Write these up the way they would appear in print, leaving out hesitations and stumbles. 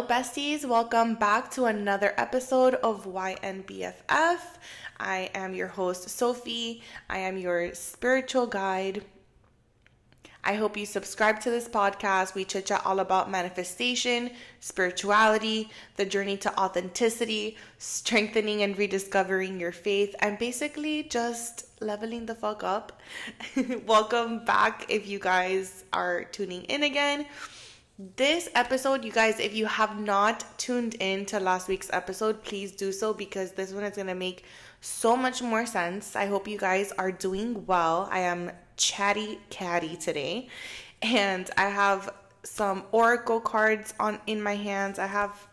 besties. Welcome back to another episode of YNBFF. I am your host, Sophie. I am your spiritual guide. I hope you subscribe to this podcast. We chit chat all about manifestation, spirituality, the journey to authenticity, strengthening and rediscovering your faith, and basically just leveling the fuck up. Welcome back if you guys are tuning in again. This episode, you guys, if you have not tuned in to last week's episode, please do so because this one is going to make so much more sense. I hope you guys are doing well. I am chatty catty today and I have some oracle cards in my hands. I have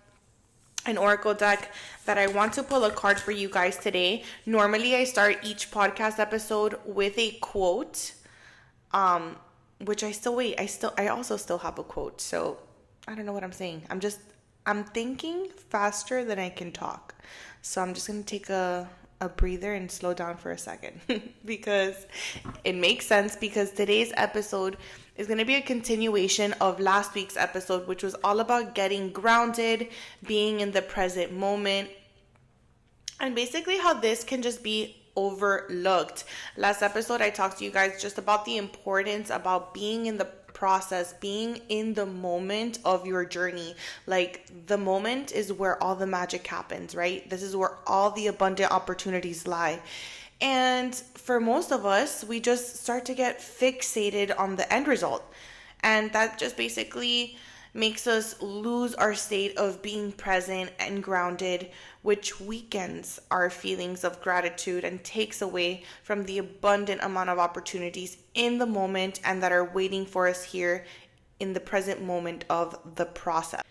an oracle deck that I want to pull a card for you guys today. Normally I start each podcast episode with a quote, which I also still have a quote. So I don't know what I'm saying. I'm thinking faster than I can talk. So I'm just going to take a breather and slow down for a second because it makes sense, because today's episode is going to be a continuation of last week's episode, which was all about getting grounded, being in the present moment, and basically how this can just be overlooked. Last episode, I talked to you guys just about the importance about being in the process, being in the moment of your journey. Like, the moment is where all the magic happens, right? This is where all the abundant opportunities lie. And for most of us, we just start to get fixated on the end result. And that just basically makes us lose our state of being present and grounded, which weakens our feelings of gratitude and takes away from the abundant amount of opportunities in the moment and that are waiting for us here in the present moment of the process.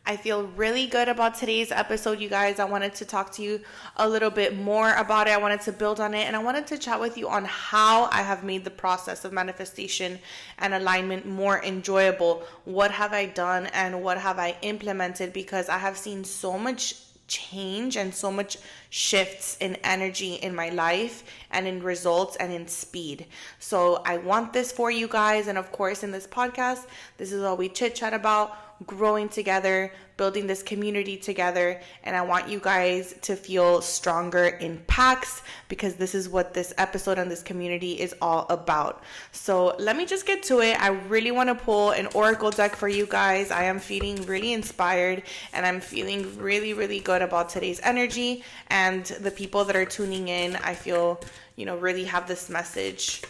I feel really good about today's episode, you guys. I wanted to talk to you a little bit more about it. I wanted to build on it, and I wanted to chat with you on how I have made the process of manifestation and alignment more enjoyable. What have I done and what have I implemented? Because I have seen so much change and so much shifts in energy in my life and in results and in speed. So I want this for you guys. And of course, in this podcast, this is all we chit chat about: growing together, building this community together. And I want you guys to feel stronger in packs, because this is what this episode and this community is all about. So let me just get to it. I really want to pull an oracle deck for you guys. I am feeling really inspired and I'm feeling really, really good about today's energy, and the people that are tuning in, I feel, really have this message,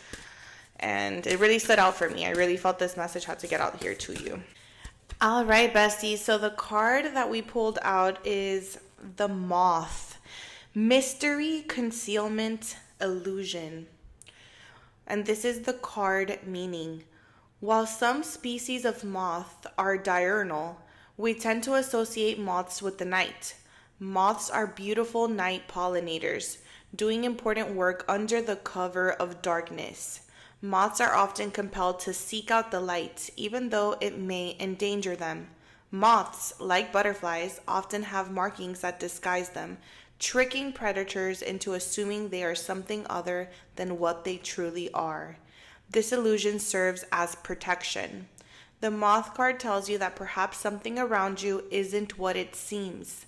and it really stood out for me. I really felt this message had to get out here to you. All right, besties. So the card that we pulled out is the Moth. Mystery, concealment, illusion. And this is the card meaning: while some species of moth are diurnal, we tend to associate moths with the night. Moths are beautiful night pollinators, doing important work under the cover of darkness. Moths are often compelled to seek out the light, even though it may endanger them. Moths, like butterflies, often have markings that disguise them, tricking predators into assuming they are something other than what they truly are. This illusion serves as protection. The Moth card tells you that perhaps something around you isn't what it seems.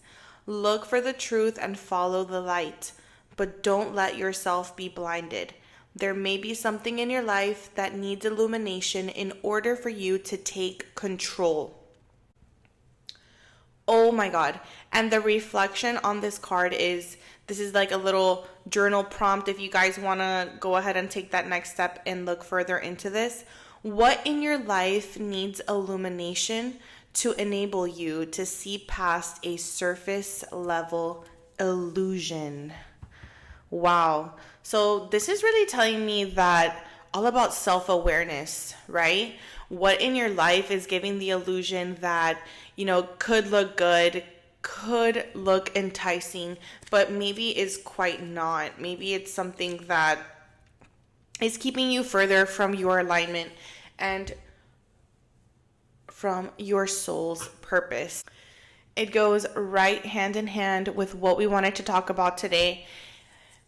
Look for the truth and follow the light, but don't let yourself be blinded. There may be something in your life that needs illumination in order for you to take control. Oh my God. And the reflection on this card this is like a little journal prompt if you guys want to go ahead and take that next step and look further into this. What in your life needs illumination to enable you to see past a surface level illusion? Wow. So this is really telling me that all about self-awareness, right? What in your life is giving the illusion that, could look good, could look enticing, but maybe is quite not. Maybe it's something that is keeping you further from your alignment and from your soul's purpose. It goes right hand in hand with what we wanted to talk about today.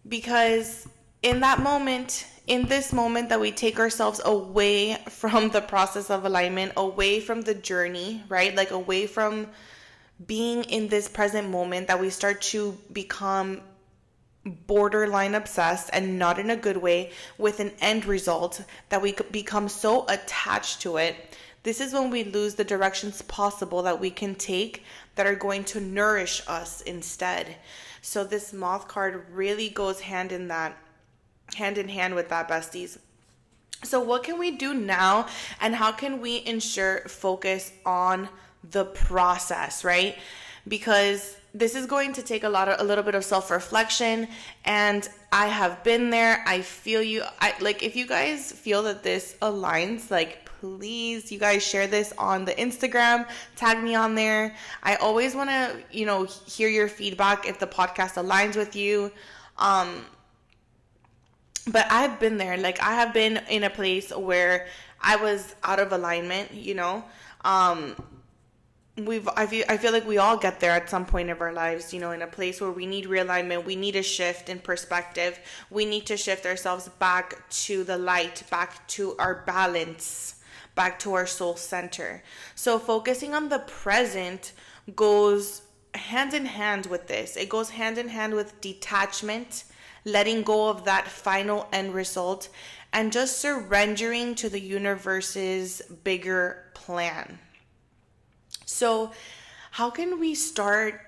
Because in this moment that we take ourselves away from the process of alignment, away from the journey, right? Like away from being in this present moment that we start to become borderline obsessed, and not in a good way, with an end result that we become so attached to it. This is when we lose the directions possible that we can take that are going to nourish us instead. So this moth card really goes hand in hand with that, besties. So what can we do now, and how can we ensure focus on the process, right? Because this is going to take a little bit of self-reflection, and I have been there. I feel you. If you guys feel that this aligns, please, you guys share this on the Instagram, tag me on there. I always want to, hear your feedback if the podcast aligns with you. But I've been there. I have been in a place where I was out of alignment, I feel like we all get there at some point of our lives, in a place where we need realignment. We need a shift in perspective. We need to shift ourselves back to the light, back to our balance, back to our soul center. So focusing on the present goes hand in hand with this. It goes hand in hand with detachment, letting go of that final end result, and just surrendering to the universe's bigger plan. So how can we start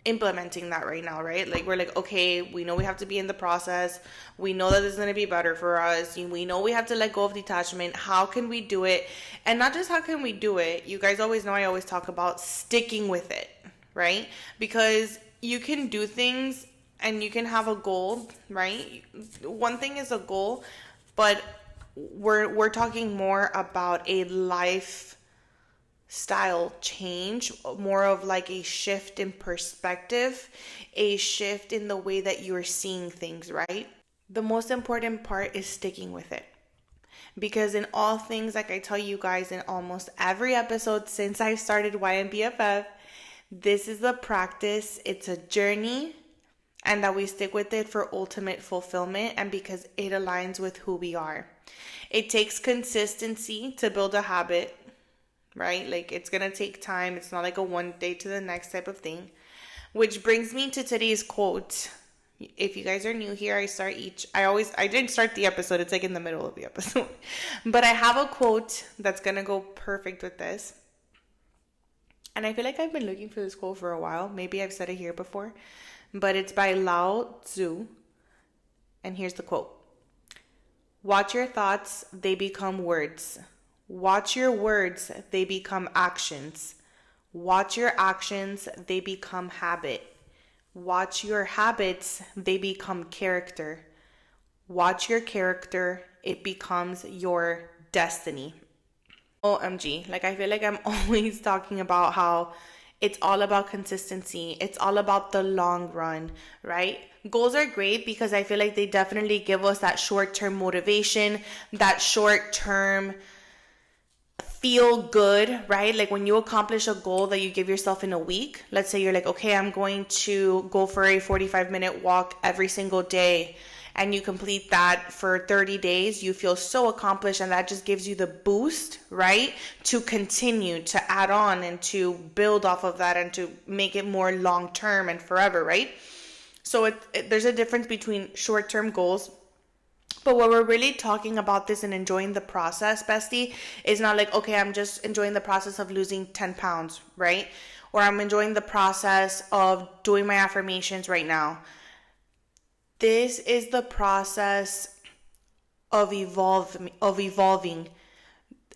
implementing that right now, right? We're okay, we know we have to be in the process. We know that this is going to be better for us. We know we have to let go of detachment. How can we do it? And not just how can we do it. You guys always know I always talk about sticking with it, right? Because you can do things and you can have a goal, right? One thing is a goal, but we're talking more about a lifestyle change, more of a shift in perspective, a shift in the way that you're seeing things, right? The most important part is sticking with it. Because in all things, like I tell you guys in almost every episode since I started YNBFF, this is a practice, it's a journey, and that we stick with it for ultimate fulfillment, and because it aligns with who we are. It takes consistency to build a habit, right? It's gonna take time. It's not a one day to the next type of thing. Which brings me to today's quote. If you guys are new here, I didn't start the episode, it's in the middle of the episode. But I have a quote that's gonna go perfect with this. And I feel like I've been looking for this quote for a while. Maybe I've said it here before. But it's by Lao Tzu. And here's the quote. Watch your thoughts, they become words. Watch your words, they become actions. Watch your actions, they become habit. Watch your habits, they become character. Watch your character, it becomes your destiny. OMG, I feel like I'm always talking about how it's all about consistency. It's all about the long run, right? Goals are great because I feel like they definitely give us that short-term motivation, that short-term feel good, right? When you accomplish a goal that you give yourself in a week, let's say you're okay, I'm going to go for a 45-minute walk every single day, and you complete that for 30 days, you feel so accomplished, and that just gives you the boost, right? To continue, to add on, and to build off of that, and to make it more long-term and forever, right? So there's a difference between short-term goals. But what we're really talking about this and enjoying the process, bestie, is not okay, I'm just enjoying the process of losing 10 pounds, right? Or I'm enjoying the process of doing my affirmations right now. This is the process of evolving,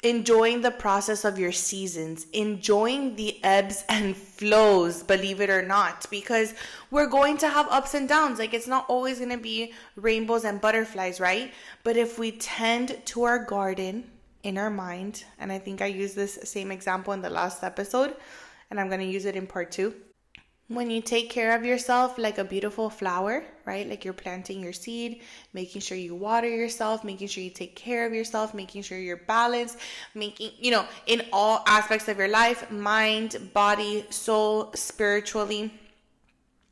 enjoying the process of your seasons, enjoying the ebbs and flows, believe it or not, because we're going to have ups and downs. It's not always going to be rainbows and butterflies, right? But if we tend to our garden in our mind, and I think I used this same example in the last episode, and I'm going to use it in part 2. When you take care of yourself like a beautiful flower, right? You're planting your seed, making sure you water yourself, making sure you take care of yourself, making sure you're balanced, in all aspects of your life, mind, body, soul, spiritually.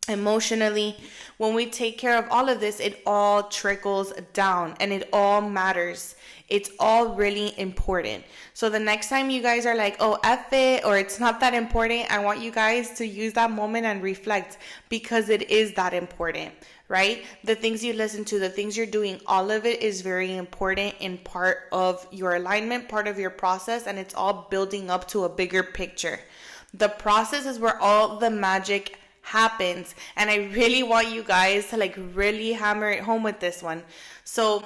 emotionally. When we take care of all of this, it all trickles down and it all matters. It's all really important. So the next time you guys are like, oh, F it, or it's not that important, I want you guys to use that moment and reflect, because it is that important, right? The things you listen to, the things you're doing, all of it is very important in part of your alignment, part of your process, and it's all building up to a bigger picture. The process is where all the magic happens, and I really want you guys to like really hammer it home with this one. So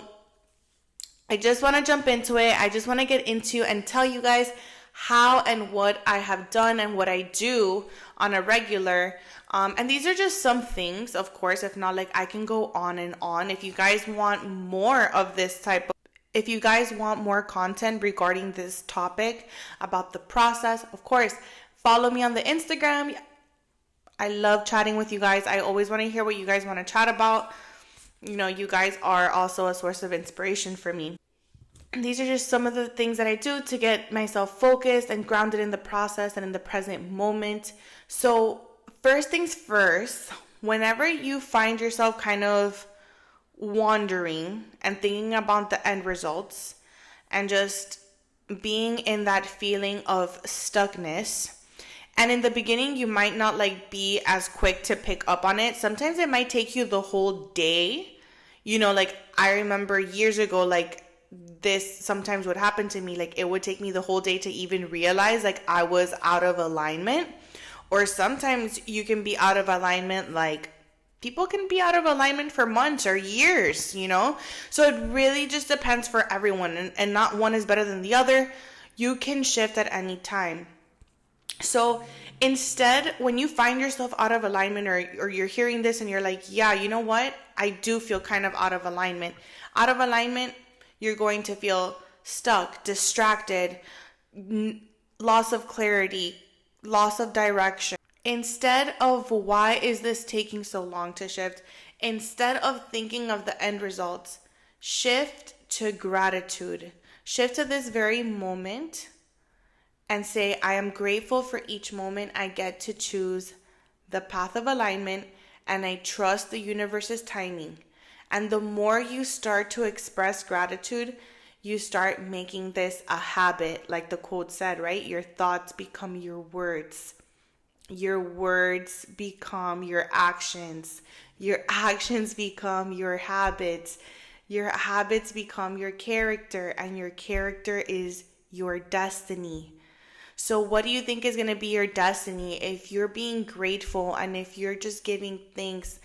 I just want to jump into it. I just want to get into and tell you guys how and what I have done and what I do on a regular. And these are just some things, of course. If not, like, I can go on and on. If you guys want more of this type of, if you guys want more content regarding this topic about the process, of course, follow me on the Instagram. I love chatting with you guys. I always want to hear what you guys want to chat about. You know, you guys are also a source of inspiration for me. These are just some of the things that I do to get myself focused and grounded in the process and in the present moment. So, first things first, whenever you find yourself kind of wandering and thinking about the end results and just being in that feeling of stuckness, and in the beginning, you might not like be as quick to pick up on it. Sometimes it might take you the whole day. You know, like I remember years ago, like this sometimes would happen to me. Like it would take me the whole day to even realize like I was out of alignment. Or sometimes you can be out of alignment, like people can be out of alignment for months or years, you know? So it really just depends for everyone, and not one is better than the other. You can shift at any time. So instead, when you find yourself out of alignment, or you're hearing this and you're like, yeah, you know what? I do feel kind of out of alignment. Out of alignment, you're going to feel stuck, distracted, loss of clarity, loss of direction. Instead of why is this taking so long to shift, instead of thinking of the end results, shift to gratitude. Shift to this very moment and say, I am grateful for each moment I get to choose the path of alignment, and I trust the universe's timing. And the more you start to express gratitude, you start making this a habit, like the quote said, right? Your thoughts become your words. Your words become your actions. Your actions become your habits. Your habits become your character, and your character is your destiny. So what do you think is going to be your destiny if you're being grateful, and if you're just giving thanks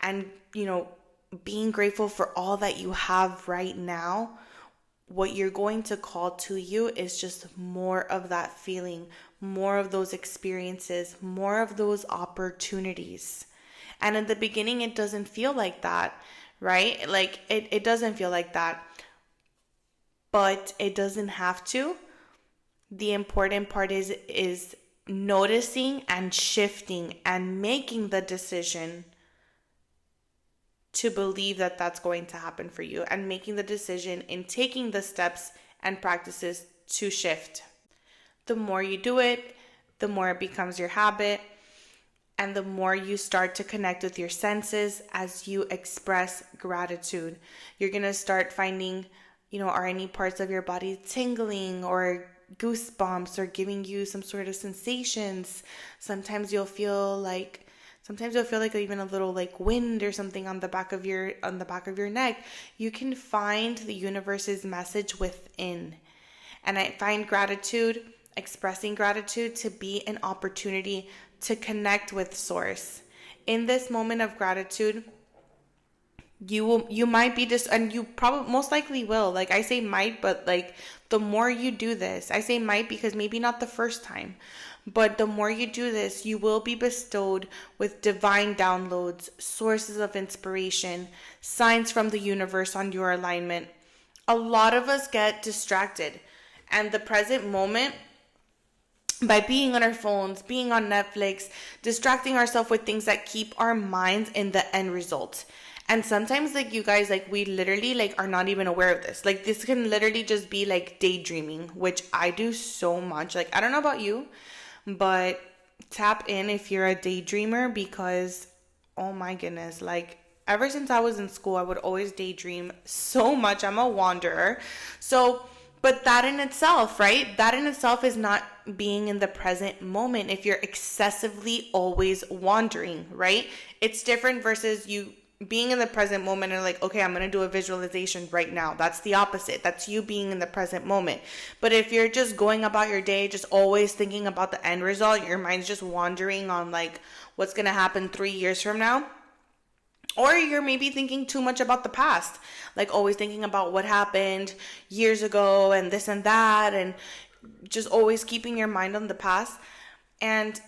and, you know, being grateful for all that you have right now? What you're going to call to you is just more of that feeling, more of those experiences, more of those opportunities. And in the beginning, it doesn't feel like that, right? Like it doesn't feel like that, but it doesn't have to. The important part is noticing and shifting and making the decision to believe that that's going to happen for you, and making the decision in taking the steps and practices to shift. The more you do it, the more it becomes your habit, and the more you start to connect with your senses as you express gratitude. You're going to start finding, you know, are any parts of your body tingling or goosebumps or giving you some sort of sensations. Sometimes you'll feel like even a little like wind or something on the back of your neck. You can find the universe's message within. And I find expressing gratitude, to be an opportunity to connect with source. In this moment of gratitude, you might be just, and you probably most likely will, like I say might, but like the more you do this, I say might because maybe not the first time, but the more you do this, you will be bestowed with divine downloads, sources of inspiration, signs from the universe on your alignment. A lot of us get distracted, and the present moment, by being on our phones, being on Netflix, distracting ourselves with things that keep our minds in the end result. And sometimes, like, you guys, like, we literally, like, are not even aware of this. Like, this can literally just be, like, daydreaming, which I do so much. Like, I don't know about you, but tap in if you're a daydreamer, because oh my goodness, like ever since I was in school, I would always daydream so much. I'm a wanderer. So, but that in itself, right? That in itself is not being in the present moment if you're excessively always wandering, right? It's different versus you being in the present moment and like, okay, I'm going to do a visualization right now. That's the opposite. That's you being in the present moment. But if you're just going about your day, just always thinking about the end result, your mind's just wandering on like what's going to happen 3 years from now. Or you're maybe thinking too much about the past, like always thinking about what happened years ago and this and that, and just always keeping your mind on the past. And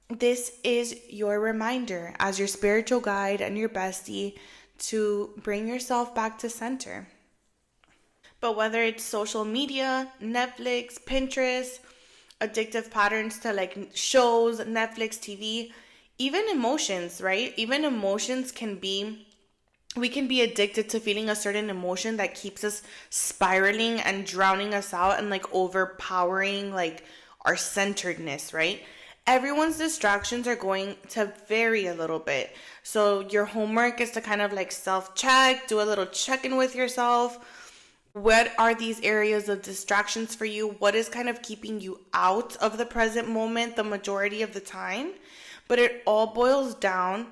this is your reminder as your spiritual guide and your bestie to bring yourself back to center. But whether it's social media, Netflix, Pinterest, addictive patterns to like shows, Netflix, TV, even emotions, right? Even emotions we can be addicted to feeling a certain emotion that keeps us spiraling and drowning us out and like overpowering like our centeredness, right? Everyone's distractions are going to vary a little bit. So your homework is to kind of like self-check, do a little check-in with yourself. What are these areas of distractions for you? What is kind of keeping you out of the present moment the majority of the time? But it all boils down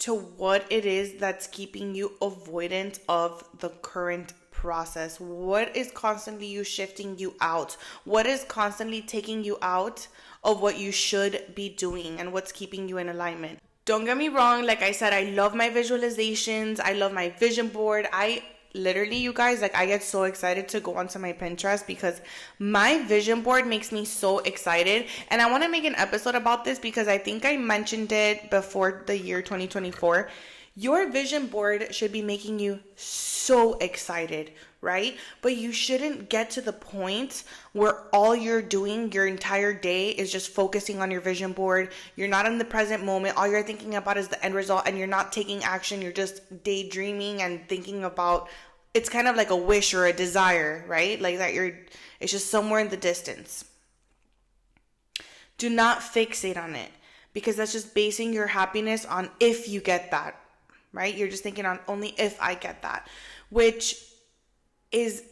to what it is that's keeping you avoidant of the current process. What is constantly you shifting you out? What is constantly taking you out of what you should be doing and what's keeping you in alignment? Don't get me wrong, like I said, I love my visualizations. I love my vision board. I literally, you guys, like I get so excited to go onto my Pinterest because my vision board makes me so excited. And I want to make an episode about this because I think I mentioned it before the year 2024. Your vision board should be making you so excited, right? But you shouldn't get to the point where all you're doing your entire day is just focusing on your vision board. You're not in the present moment. All you're thinking about is the end result and you're not taking action. You're just daydreaming and thinking about, it's kind of like a wish or a desire, right? Like that it's just somewhere in the distance. Do not fixate on it because that's just basing your happiness on if you get that. Right? You're just thinking on only if I get that, which is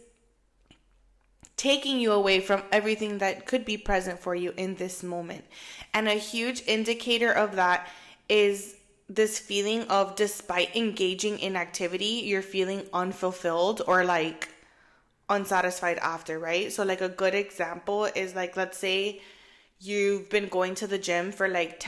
taking you away from everything that could be present for you in this moment. And a huge indicator of that is this feeling of, despite engaging in activity, you're feeling unfulfilled or like unsatisfied after, right? So like a good example is like, let's say you've been going to the gym for like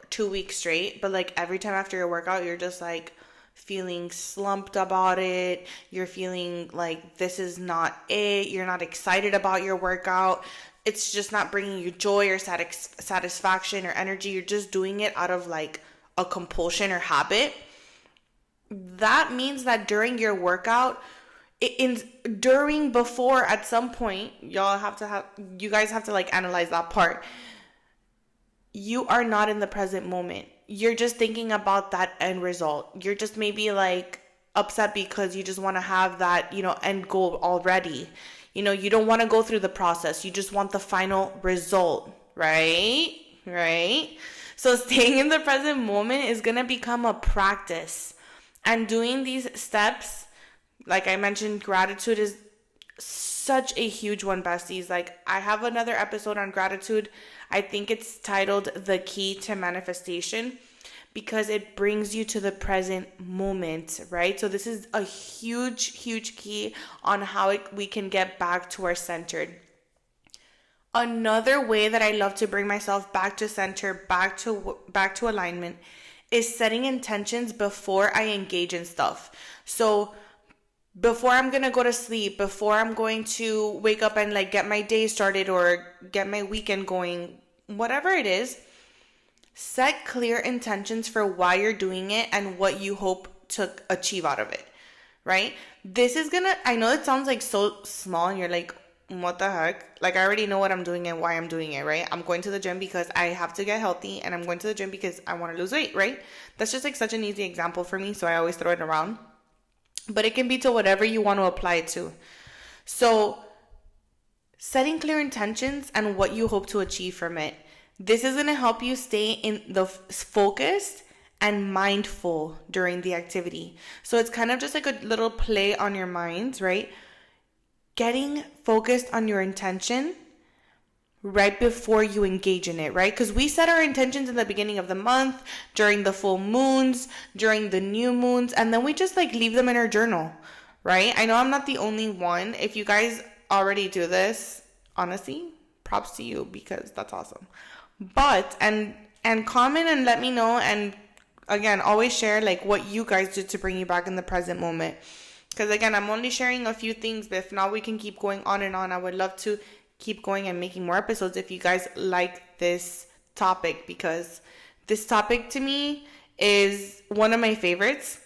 2 weeks straight, but like every time after your workout, you're just like feeling slumped about it. You're feeling like this is not it. You're not excited about your workout. It's just not bringing you joy or satisfaction or energy. You're just doing it out of like a compulsion or habit. That means that during your workout, before at some point, you guys have to like analyze that part. You are not in the present moment. You're just thinking about that end result. You're just maybe like upset because you just want to have that, end goal already. You don't want to go through the process. You just want the final result, right? Right? So staying in the present moment is going to become a practice. And doing these steps, like I mentioned, gratitude is such a huge one, besties. Like I have another episode on gratitude. I think it's titled The Key to Manifestation because it brings you to the present moment, right? So this is a huge, huge key on how we can get back to our centered. Another way that I love to bring myself back to center, back to alignment, is setting intentions before I engage in stuff. So before I'm going to go to sleep, before I'm going to wake up and like get my day started or get my weekend going, whatever it is, set clear intentions for why you're doing it and what you hope to achieve out of it, right? I know it sounds like so small and you're like, what the heck? Like I already know what I'm doing and why I'm doing it, right? I'm going to the gym because I have to get healthy and I'm going to the gym because I want to lose weight, right? That's just like such an easy example for me, so I always throw it around. But it can be to whatever you want to apply it to. So setting clear intentions and what you hope to achieve from it. This is going to help you stay in the focused and mindful during the activity. So it's kind of just like a little play on your minds, right? Getting focused on your intention right before you engage in it, right? Because we set our intentions in the beginning of the month, during the full moons, during the new moons, and then we just like leave them in our journal, right? I know I'm not the only one. If you guys already do this, honestly, props to you, because that's awesome. But and comment and let me know, and again, always share like what you guys do to bring you back in the present moment. Because again, I'm only sharing a few things, but if not, we can keep going on and on. I would love to keep going and making more episodes if you guys like this topic, because this topic to me is one of my favorites,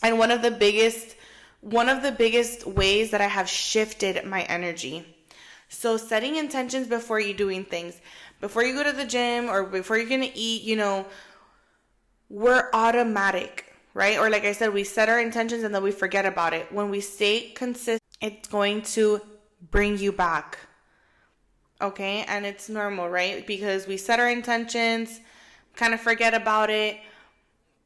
and one of the biggest ways that I have shifted my energy. So setting intentions before you doing things, before you go to the gym or before you're going to eat, we're automatic, right? Or like I said, we set our intentions and then we forget about it. When we stay consistent, it's going to bring you back. Okay? And it's normal, right? Because we set our intentions, kind of forget about it.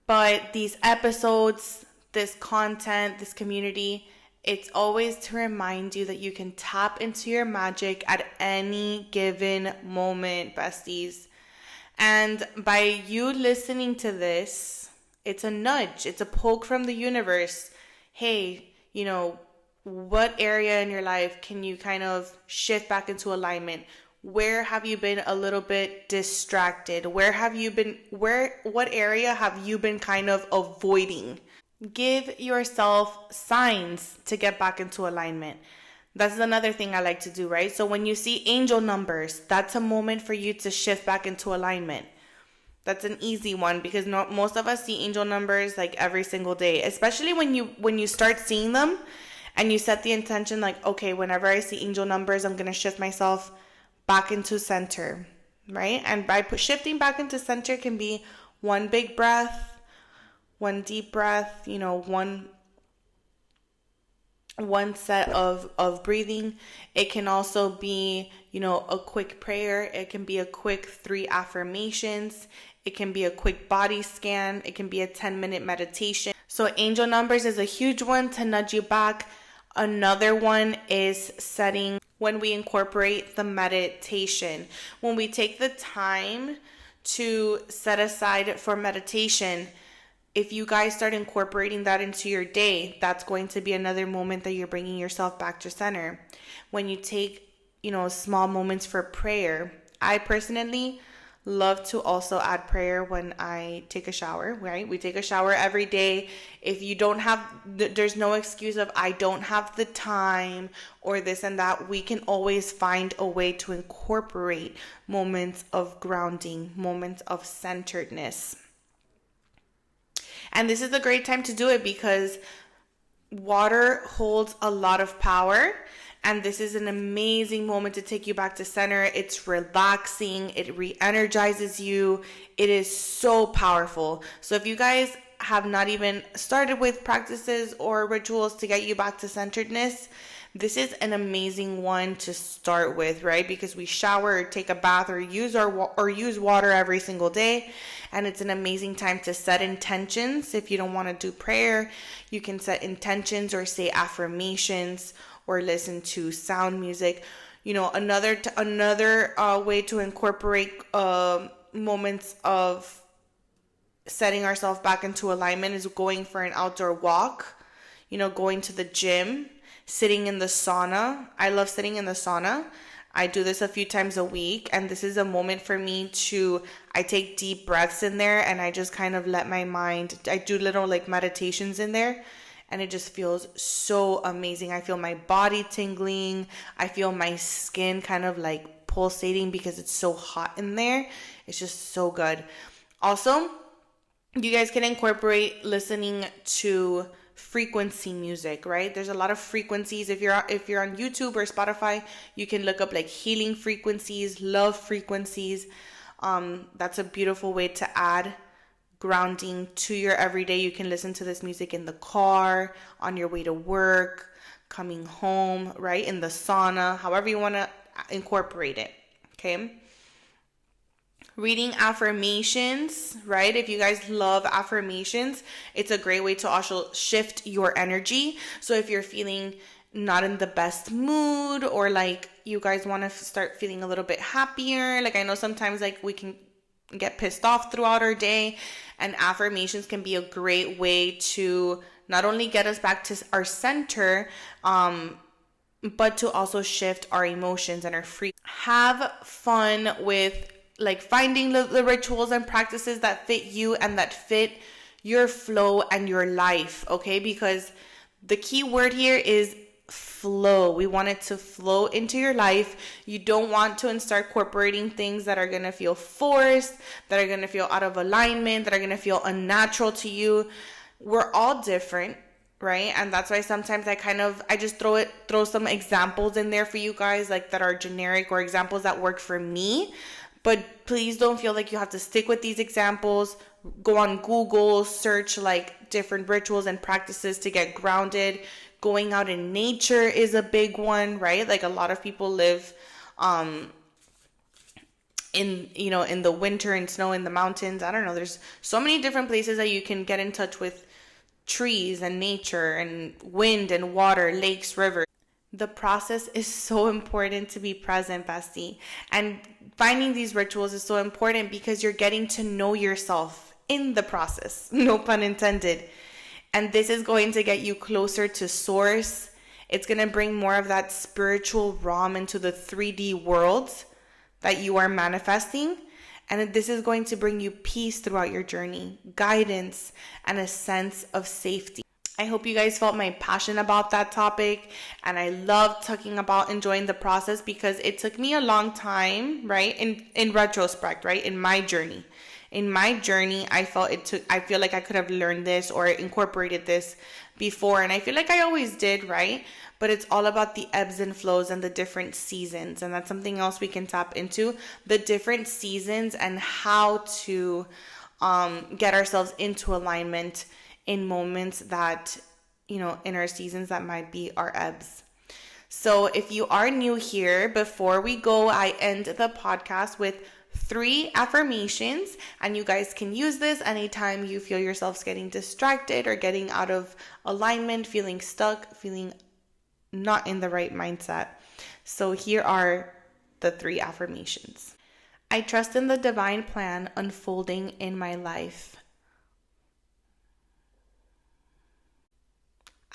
But these episodes, this content, this community, it's always to remind you that you can tap into your magic at any given moment, besties. And by you listening to this, it's a nudge, it's a poke from the universe. Hey, what area in your life can you kind of shift back into alignment? Where have you been a little bit distracted? What area have you been kind of avoiding? Give yourself signs to get back into alignment. That's another thing I like to do, right? So when you see angel numbers, that's a moment for you to shift back into alignment. That's an easy one, because most of us see angel numbers like every single day, especially when you start seeing them and you set the intention like, okay, whenever I see angel numbers, I'm going to shift myself back into center, right? And by shifting back into center can be one big breath, one deep breath, one set of breathing. It can also be, a quick prayer. It can be a quick 3 affirmations. It can be a quick body scan. It can be a 10-minute meditation. So angel numbers is a huge one to nudge you back. Another one is setting when we incorporate the meditation. When we take the time to set aside for meditation, if you guys start incorporating that into your day, that's going to be another moment that you're bringing yourself back to center. When you take, small moments for prayer, I personally love to also add prayer when I take a shower, right? We take a shower every day. If you don't have, there's no excuse of I don't have the time or this and that. We can always find a way to incorporate moments of grounding, moments of centeredness. And this is a great time to do it because water holds a lot of power. And this is an amazing moment to take you back to center. It's relaxing. It re-energizes you. It is so powerful. So if you guys have not even started with practices or rituals to get you back to centeredness, this is an amazing one to start with, right? Because we shower or take a bath or use water every single day. And it's an amazing time to set intentions. If you don't want to do prayer, you can set intentions or say affirmations or listen to sound music. Another way to incorporate moments of setting ourselves back into alignment is going for an outdoor walk, going to the gym, sitting in the sauna. I love sitting in the sauna. I do this a few times a week, and this is a moment for me I take deep breaths in there, and I just kind of let my mind, I do little like meditations in there, and it just feels so amazing. I feel my body tingling. I feel my skin kind of like pulsating because it's so hot in there. It's just so good. Also, you guys can incorporate listening to frequency music, right? There's a lot of frequencies. If you're on YouTube or Spotify, you can look up like healing frequencies, love frequencies. That's a beautiful way to add grounding to your everyday. You can listen to this music in the car, on your way to work, coming home, right? In the sauna, however you want to incorporate it. Okay. Reading affirmations, right? If you guys love affirmations, it's a great way to also shift your energy. So if you're feeling not in the best mood, or like you guys want to start feeling a little bit happier, like I know sometimes like we can get pissed off throughout our day, and affirmations can be a great way to not only get us back to our center, but to also shift our emotions and our free. Have fun with like finding the rituals and practices that fit you and that fit your flow and your life, okay? Because the key word here is flow. We want it to flow into your life. You don't want to start incorporating things that are going to feel forced, that are going to feel out of alignment, that are going to feel unnatural to you. We're all different, right? And that's why sometimes I just throw some examples in there for you guys, like that are generic or examples that work for me. But please don't feel like you have to stick with these examples. Go on Google, search like different rituals and practices to get grounded. Going out in nature is a big one, right? Like a lot of people live in the winter and snow in the mountains. I don't know. There's so many different places that you can get in touch with trees and nature and wind and water, lakes, rivers. The process is so important to be present, bestie. And finding these rituals is so important because you're getting to know yourself in the process, no pun intended. And this is going to get you closer to source. It's going to bring more of that spiritual realm into the 3D world that you are manifesting. And this is going to bring you peace throughout your journey, guidance, and a sense of safety. I hope you guys felt my passion about that topic. And I love talking about enjoying the process because it took me a long time, right? In retrospect, right? In my journey, I feel like I could have learned this or incorporated this before. And I feel like I always did, right? But it's all about the ebbs and flows and the different seasons. And that's something else we can tap into, the different seasons and how to get ourselves into alignment in moments that, in our seasons that might be our ebbs. So if you are new here, before we go, I end the podcast with 3 affirmations, and you guys can use this anytime you feel yourselves getting distracted or getting out of alignment, feeling stuck, feeling not in the right mindset. So here are the 3 affirmations. I trust in the divine plan unfolding in my life.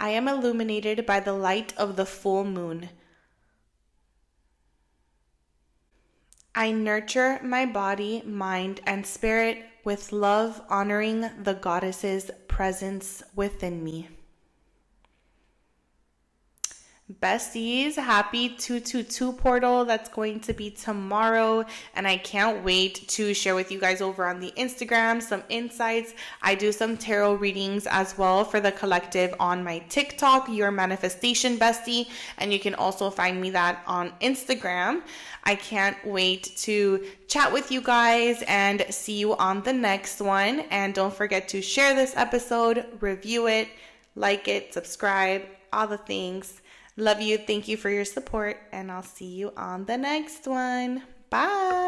I am illuminated by the light of the full moon. I nurture my body, mind, and spirit with love, honoring the goddess's presence within me. Besties, happy 222 portal that's going to be tomorrow, and I can't wait to share with you guys over on the Instagram some insights. I do some tarot readings as well for the collective on my TikTok, Your Manifestation Bestie, and you can also find me that on Instagram. I can't wait to chat with you guys and see you on the next one. And don't forget to share this episode, review it, like it, subscribe, all the things. Love you. Thank you for your support, and I'll see you on the next one. Bye.